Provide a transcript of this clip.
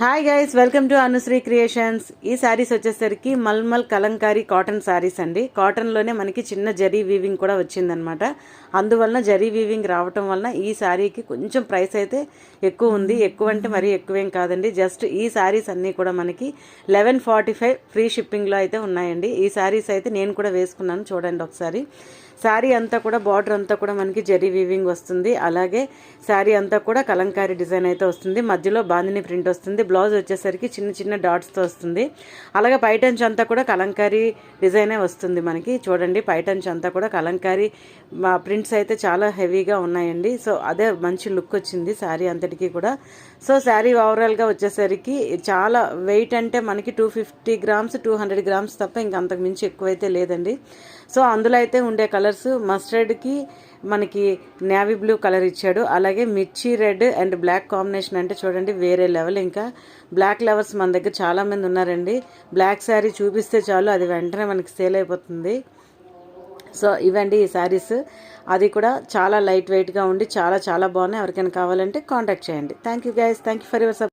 Hi guys, welcome to Anusri creations. ఈ శారీస్ వచ్చేసరికి mulmul Kalamkari cotton saris అండి. కాటన్లోనే మనకి చిన్న జరీ వీవింగ్ కూడా వచ్చిందనమాట. అందువలన జరీ వీవింగ్ రావటం వలన ఈ శారీకి కొంచెం ప్రైస్ అయితే ఎక్కువ ఉంది. ఎక్కువ అంటే మరీ ఎక్కువేం కాదండి. జస్ట్ ఈ శారీస్ అన్నీ కూడా మనకి 1145 ఫ్రీ షిప్పింగ్లో అయితే ఉన్నాయండి. ఈ శారీస్ అయితే నేను కూడా వేసుకున్నాను, చూడండి ఒకసారి. శారీ అంతా కూడా బార్డర్ అంతా కూడా మనకి జరీ వీవింగ్ వస్తుంది. అలాగే శారీ అంతా కూడా కలంకారీ డిజైన్ అయితే వస్తుంది. మధ్యలో బాందిని ప్రింట్ వస్తుంది. బ్లౌజ్ వచ్చేసరికి చిన్న చిన్న డాట్స్తో వస్తుంది. అలాగే పైటంచ్ అంతా కూడా కలంకారీ డిజైనే వస్తుంది మనకి. చూడండి, పైటంచ్ అంతా కూడా కలంకారీ ప్రింట్స్ అయితే చాలా హెవీగా ఉన్నాయండి. సో అదే మంచి లుక్ వచ్చింది శారీ అంతటికీ కూడా. సో శారీ ఓవరాల్గా వచ్చేసరికి చాలా వెయిట్ అంటే మనకి 250 గ్రామ్స్ 200 గ్రామ్స్ తప్ప ఇంక అంతకు మించి ఎక్కువైతే లేదండి. సో అందులో అయితే ఉండే కలర్స్ మస్టర్డ్కి మనకి నేవీ బ్లూ కలర్ ఇచ్చాడు. అలాగే మిర్చి రెడ్ అండ్ బ్లాక్ కాంబినేషన్ అంటే చూడండి వేరే లెవెల్. ఇంకా బ్లాక్ లవర్స్ మన దగ్గర చాలామంది ఉన్నారండి. బ్లాక్ శారీ చూపిస్తే చాలు అది వెంటనే మనకి సేల్ అయిపోతుంది. సో ఇవండి ఈ శారీస్. అది కూడా చాలా లైట్ వెయిట్గా ఉండి చాలా చాలా బాగున్నాయి. ఎవరికైనా కావాలంటే కాంటాక్ట్ చేయండి. Thank you guys, thank you for your support.